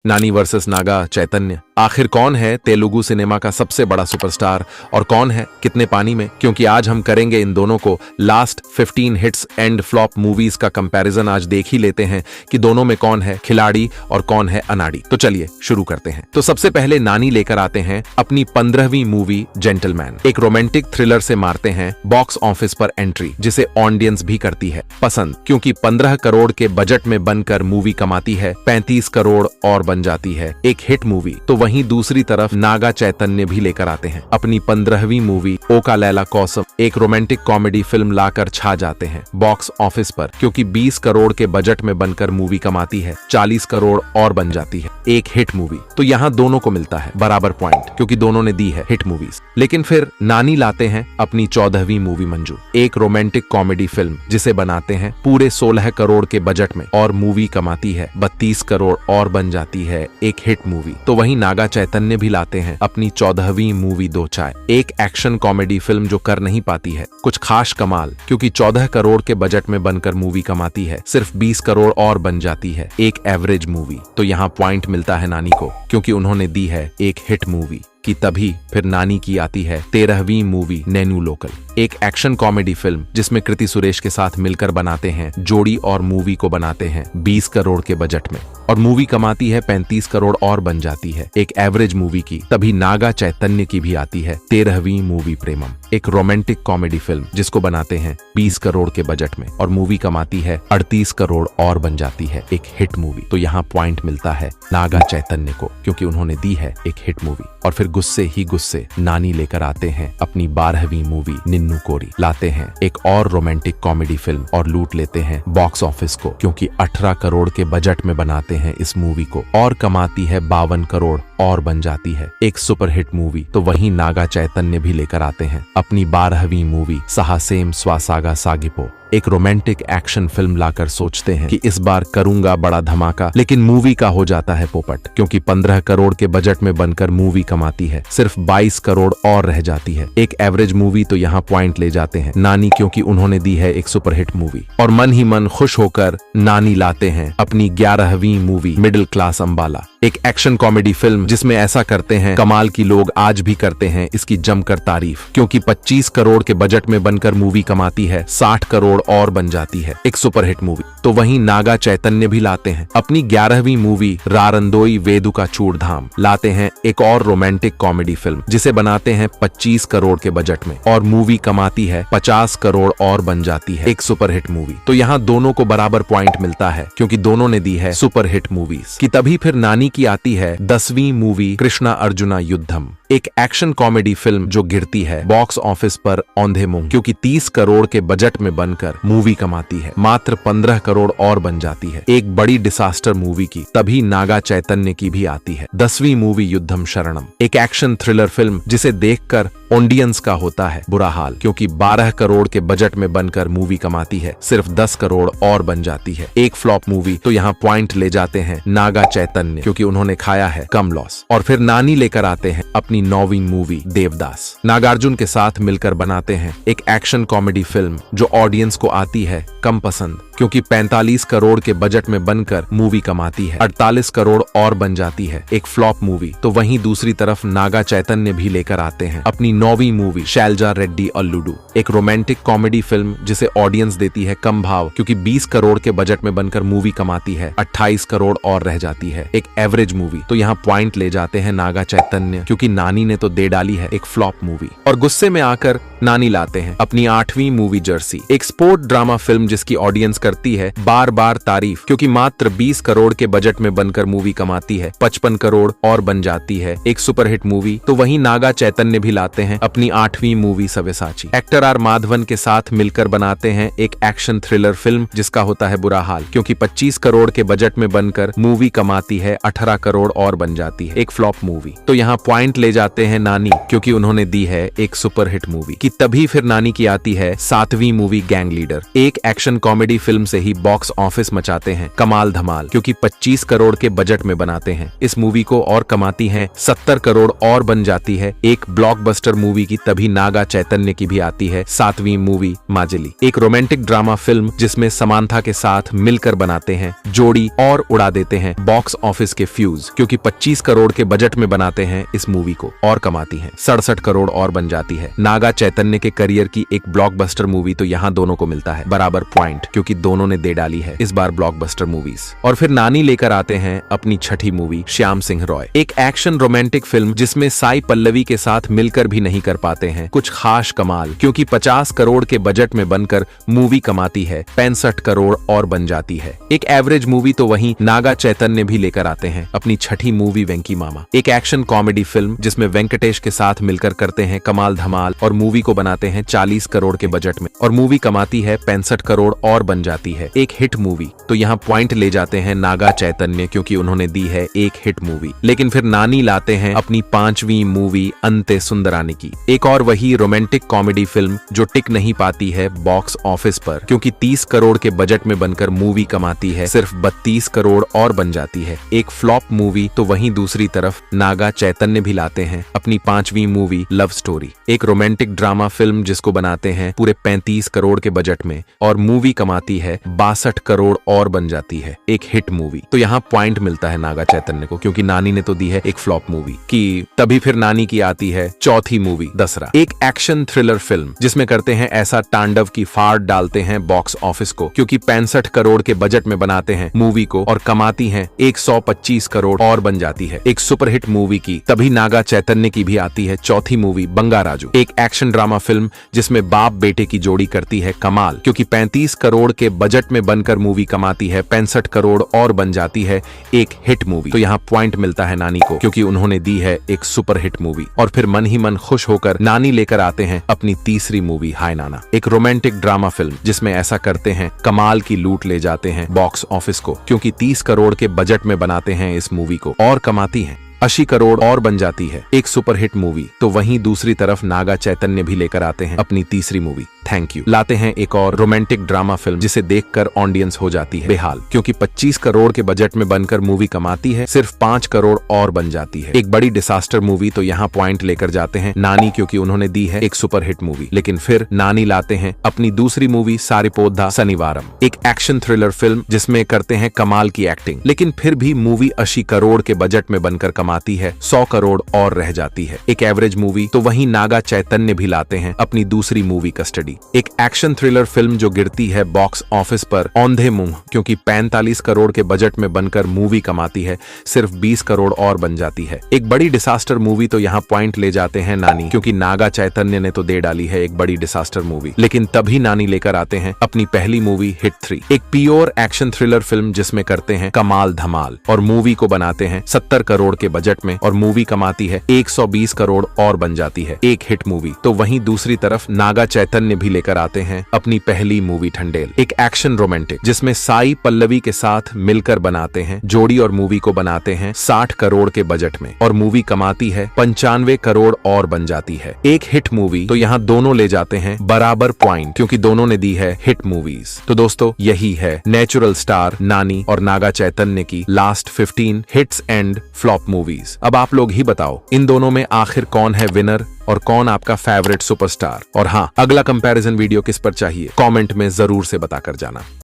नानी वर्सेस नागा चैतन्य। आखिर कौन है तेलुगु सिनेमा का सबसे बड़ा सुपरस्टार और कौन है कितने पानी में? क्योंकि आज हम करेंगे इन दोनों को last 15 hits and flop movies का कंपैरिजन। आज देख ही लेते हैं कि दोनों में कौन है खिलाड़ी और कौन है अनाड़ी। तो चलिए शुरू करते हैं। तो सबसे पहले नानी लेकर आते हैं अपनी 15वीं मूवी जेंटलमैन। एक रोमांटिक थ्रिलर से मारते हैं बॉक्स ऑफिस पर एंट्री, जिसे ऑडियंस भी करती है पसंद, क्योंकि 15 करोड़ के बजट में बनकर मूवी कमाती है 35 करोड़ और बन जाती है एक हिट मूवी। तो वहीं दूसरी तरफ नागा चैतन्य भी लेकर आते हैं अपनी 15वीं मूवी ओका लैला कौसम। एक रोमांटिक कॉमेडी फिल्म लाकर छा जाते हैं बॉक्स ऑफिस पर, क्योंकि 20 करोड़ के बजट में बनकर मूवी कमाती है 40 करोड़ और बन जाती है एक हिट मूवी। तो यहाँ दोनों को मिलता है बराबर पॉइंट, क्योंकि दोनों ने दी है हिट मूवीज। लेकिन फिर नानी लाते हैं अपनी 14वीं मूवी मंजू, एक रोमांटिक कॉमेडी फिल्म जिसे बनाते हैं पूरे 16 करोड़ के बजट में और मूवी कमाती है 32 करोड़ और बन जाती है एक हिट मूवी। तो वहीं नागा चैतन्य भी लाते हैं अपनी 14वीं मूवी दो चाय, एक एक्शन कॉमेडी फिल्म जो कर नहीं पाती है कुछ खास कमाल, क्योंकि 14 करोड़ के बजट में बनकर मूवी कमाती है सिर्फ 20 करोड़ और बन जाती है एक एवरेज मूवी। तो यहाँ पॉइंट मिलता है नानी को, क्योंकि उन्होंने दी है एक हिट मूवी। कि तभी फिर नानी की आती है 13वीं मूवी नैनू लोकल, एक एक्शन कॉमेडी फिल्म जिसमें कृति सुरेश के साथ मिलकर बनाते हैं जोड़ी और मूवी को बनाते हैं 20 करोड़ के बजट में और मूवी कमाती है 35 करोड़ और बन जाती है एक एवरेज मूवी की। तभी नागा चैतन्य की भी आती है 13वीं मूवी प्रेमम, एक रोमांटिक कॉमेडी फिल्म जिसको बनाते हैं 20 करोड़ के बजट में और मूवी कमाती है 38 करोड़ और बन जाती है एक हिट मूवी। तो यहाँ पॉइंट मिलता है नागा चैतन्य को, क्योंकि उन्होंने दी है एक हिट मूवी। और फिर गुस्से ही गुस्से नानी लेकर आते हैं अपनी 12वीं मूवी निन्नू कोरी, लाते हैं एक और रोमांटिक कॉमेडी फिल्म और लूट लेते हैं बॉक्स ऑफिस को, क्योंकि 18 करोड़ के बजट में बनाते हैं इस मूवी को और कमाती है 52 करोड़ और बन जाती है एक सुपरहिट मूवी। तो वहीं नागा चैतन्य भी लेकर आते हैं अपनी 12वीं मूवी साहसेम स्वासागा सागिपो, एक रोमांटिक एक्शन फिल्म लाकर सोचते हैं कि इस बार करूंगा बड़ा धमाका, लेकिन मूवी का हो जाता है पोपट, क्योंकि 15 करोड़ के बजट में बनकर मूवी कमाती है सिर्फ 22 करोड़ और रह जाती है एक एवरेज मूवी। तो यहाँ पॉइंट ले जाते हैं नानी, क्योंकि उन्होंने दी है एक सुपरहिट मूवी। और मन ही मन खुश होकर नानी लाते हैं अपनी 11वीं मूवी मिडिल क्लास अंबाला, एक एक्शन कॉमेडी फिल्म जिसमें ऐसा करते हैं कमाल की लोग आज भी करते हैं इसकी जमकर तारीफ, क्योंकि 25 करोड़ के बजट में बनकर मूवी कमाती है 60 करोड़ और बन जाती है एक सुपरहिट मूवी। तो वहीं नागा चैतन्य भी लाते हैं अपनी 11वीं मूवी रारंदोई वेदुका चूड़धाम, लाते हैं एक और रोमांटिक कॉमेडी फिल्म जिसे बनाते हैं 25 करोड़ के बजट में और मूवी कमाती है 50 करोड़ और बन जाती है एक सुपरहिट मूवी। तो यहाँ दोनों को बराबर पॉइंट मिलता है, क्योंकि दोनों ने दी है सुपरहिट मूवीज। कि तभी फिर नानी की आती है 10वीं मूवी कृष्णा अर्जुना युद्धम, एक एक्शन कॉमेडी फिल्म जो गिरती है बॉक्स ऑफिस पर औंधे मुंह, क्योंकि 30 करोड़ के बजट में बनकर मूवी कमाती है मात्र 15 करोड़ और बन जाती है एक बड़ी डिसास्टर मूवी की। तभी नागा चैतन्य की भी आती है 10वीं मूवी युद्धम शरणम, एक एक्शन थ्रिलर फिल्म जिसे देखकर ऑडियंस का होता है बुरा हाल, क्योंकि 12 करोड़ के बजट में बनकर मूवी कमाती है सिर्फ 10 करोड़ और बन जाती है एक फ्लॉप मूवी। तो यहाँ पॉइंट ले जाते हैं नागा चैतन्य, क्योंकि उन्होंने खाया है कम लॉस। और फिर नानी लेकर आते हैं अपनी 9वीं मूवी देवदास, नागार्जुन के साथ मिलकर बनाते हैं एक एक्शन कॉमेडी फिल्म जो ऑडियंस को आती है कम पसंद, क्योंकि 45 करोड़ के बजट में बनकर मूवी कमाती है 48 करोड़ और बन जाती है एक फ्लॉप मूवी। तो वहीं दूसरी तरफ नागा चैतन्य भी लेकर आते हैं अपनी 9वीं मूवी शैलजा रेड्डी अल्लूडू, एक रोमांटिक कॉमेडी फिल्म जिसे ऑडियंस देती है कम भाव, क्योंकि 20 करोड़ के बजट में बनकर मूवी कमाती है 28 करोड़ और रह जाती है एक एवरेज मूवी। तो यहाँ पॉइंट ले जाते हैं नागा चैतन्य, क्योंकि नानी ने तो दे डाली है एक फ्लॉप मूवी। और गुस्से में आकर नानी लाते हैं अपनी 8वीं मूवी जर्सी, एक स्पोर्ट ड्रामा फिल्म जिसकी ऑडियंस करती है बार बार तारीफ, क्योंकि मात्र 20 करोड़ के बजट में बनकर मूवी कमाती है 55 करोड़ और बन जाती है एक सुपरहिट मूवी। तो वहीं नागा चैतन्य भी लाते हैं अपनी 8वीं movie Savyasachi, actor are Madhavan के साथ मिलकर बनाते हैं एक एक्शन थ्रिलर फिल्म जिसका होता है बुरा हाल, क्योंकि 25 करोड़ के बजट में बनकर मूवी कमाती है 18 करोड़ और बन जाती है एक फ्लॉप मूवी। तो यहाँ पॉइंट ले जाते हैं नानी, क्योंकि उन्होंने दी है एक सुपरहिट मूवी। कि तभी फिर नानी की आती है 7वीं मूवी गैंग लीडर, एक एक्शन कॉमेडी फिल्म फिल्म से ही बॉक्स ऑफिस मचाते हैं कमाल धमाल, क्योंकि 25 करोड़ के बजट में बनाते हैं इस मूवी को और कमाती हैं 70 करोड़ और बन जाती है एक ब्लॉकबस्टर मूवी की। तभी नागा चैतन्य की भी आती है 7वीं मूवी माजली, एक रोमांटिक ड्रामा फिल्म जिसमें समांथा के साथ मिलकर बनाते हैं जोड़ी और उड़ा देते हैं बॉक्स ऑफिस के फ्यूज, क्योंकि 25 करोड़ के बजट में बनाते हैं इस मूवी को और कमाती है 67 करोड़ और बन जाती है। नागा चैतन्य के करियर की एक ब्लॉकबस्टर मूवी, तो यहाँ दोनों को मिलता है बराबर पॉइंट, क्योंकि दोनों ने दे डाली है इस बार ब्लॉकबस्टर मूवीज। और फिर नानी लेकर आते हैं अपनी छठी मूवी श्याम सिंह रॉय, एक एक्शन रोमांटिक फिल्म जिसमें साई पल्लवी के साथ मिलकर भी नहीं कर पाते हैं कुछ खास कमाल, क्योंकि 50 करोड़ के बजट में बनकर मूवी कमाती है 65 करोड़ और बन जाती है एक एवरेज मूवी। तो वहीं नागा चैतन्य भी लेकर आते हैं अपनी छठी मूवी वेंकी मामा, एक एक्शन कॉमेडी फिल्म जिसमें वेंकटेश के साथ मिलकर करते हैं कमाल धमाल और मूवी को बनाते हैं 40 करोड़ के बजट में और मूवी कमाती है 65 करोड़ और बन जाती है एक हिट मूवी। तो यहाँ पॉइंट ले जाते हैं नागा चैतन्य, क्योंकि उन्होंने दी है एक हिट मूवी। लेकिन फिर नानी लाते हैं अपनी 5वीं मूवी अंते सुंदरानी की, एक और वही रोमांटिक कॉमेडी फिल्म जो टिक नहीं पाती है बॉक्स ऑफिस पर, क्योंकि 30 करोड़ के बजट में बनकर मूवी कमाती है सिर्फ 32 करोड़ और बन जाती है एक फ्लॉप मूवी। तो वहीं दूसरी तरफ नागा चैतन्य भी लाते हैं अपनी 5वीं मूवी लव स्टोरी, एक रोमांटिक ड्रामा फिल्म जिसको बनाते हैं पूरे 35 करोड़ के बजट में और मूवी कमाती है 62 करोड़ और बन जाती है एक हिट मूवी। तो यहाँ पॉइंट मिलता है नागा चैतन्य को, क्योंकि नानी ने तो दी है एक फ्लॉप मूवी की। तभी फिर नानी की आती है चौथी मूवी दसरा, एक एक्शन थ्रिलर फिल्म जिसमें करते हैं ऐसा तांडव की फाड़ डालते हैं बॉक्स ऑफिस को, क्योंकि 65 करोड़ के बजट में बनाते हैं मूवी को और कमाती है 125 करोड़ और बन जाती है एक सुपरहिट मूवी की। तभी नागा चैतन्य की भी आती है चौथी मूवी बंगाराजू, एक एक्शन ड्रामा फिल्म जिसमें बाप बेटे की जोड़ी करती है कमाल, क्योंकि 35 करोड़ के बजट में बनकर मूवी कमाती है 65 करोड़ और बन जाती है एक हिट मूवी। तो यहाँ पॉइंट मिलता है नानी को, क्योंकि उन्होंने दी है एक सुपरहिट मूवी। और फिर मन ही मन खुश होकर नानी लेकर आते हैं अपनी तीसरी मूवी हाय नाना, एक रोमांटिक ड्रामा फिल्म जिसमें ऐसा करते हैं कमाल की लूट ले जाते हैं बॉक्स ऑफिस को, क्योंकि 30 करोड़ के बजट में बनाते हैं इस मूवी को और कमाती है 80 करोड़ और बन जाती है एक सुपरहिट मूवी। तो वहीं दूसरी तरफ नागा चैतन्य भी लेकर आते हैं अपनी तीसरी मूवी थैंक यू, लाते हैं एक और रोमांटिक ड्रामा फिल्म जिसे देखकर ऑडियंस हो जाती है बेहाल, क्योंकि 25 करोड़ के बजट में बनकर मूवी कमाती है सिर्फ 5 करोड़ और बन जाती है एक बड़ी डिसास्टर मूवी। तो यहाँ पॉइंट लेकर जाते हैं नानी, क्योंकि उन्होंने दी है एक सुपरहिट मूवी। लेकिन फिर नानी लाते हैं अपनी दूसरी मूवी सारिपोद्धा शनिवारम, एक एक्शन थ्रिलर फिल्म जिसमें करते हैं कमाल की एक्टिंग। लेकिन फिर भी मूवी 80 करोड़ के बजट में बनकर कमाती है 100 करोड़ और रह जाती है एक एवरेज मूवी। तो वहीं नागा चैतन्य भी लाते हैं अपनी दूसरी मूवी कस्टडी, एक एक्शन थ्रिलर फिल्म जो गिरती है बॉक्स ऑफिस पर औंधे मुंह, क्योंकि 45 करोड़ के बजट में बनकर मूवी कमाती है सिर्फ 20 करोड़ और बन जाती है एक बड़ी डिसास्टर मूवी। तो यहाँ पॉइंट ले जाते हैं नानी, क्योंकि नागा चैतन्य ने तो दे डाली है एक बड़ी डिसास्टर मूवी। लेकिन तभी नानी लेकर आते हैं अपनी पहली मूवी हिट 3, एक प्योर एक्शन थ्रिलर फिल्म जिसमें करते हैं कमाल धमाल और मूवी को बनाते हैं 70 करोड़ के बजट में और मूवी कमाती है 120 करोड़ और बन जाती है एक हिट मूवी। तो वहीं दूसरी तरफ नागा चैतन्य भी लेकर आते हैं अपनी पहली मूवी ठंडेल, एक एक्शन रोमांटिक जिसमें साई पल्लवी के साथ मिलकर बनाते हैं जोड़ी और मूवी को बनाते हैं 60 करोड़ के बजट में और मूवी कमाती है 95 करोड़ और बन जाती है एक हिट मूवी। तो यहाँ दोनों ले जाते हैं बराबर पॉइंट, क्योंकि दोनों ने दी है हिट मूवीज। तो दोस्तों यही है नेचुरल स्टार नानी और नागा चैतन्य की last 15 hits and flop movies. अब आप लोग ही बताओ इन दोनों में आखिर कौन है विनर और कौन आपका फेवरेट सुपरस्टार। और हाँ, अगला कंपैरिजन वीडियो किस पर चाहिए कमेंट में जरूर से बताकर जाना।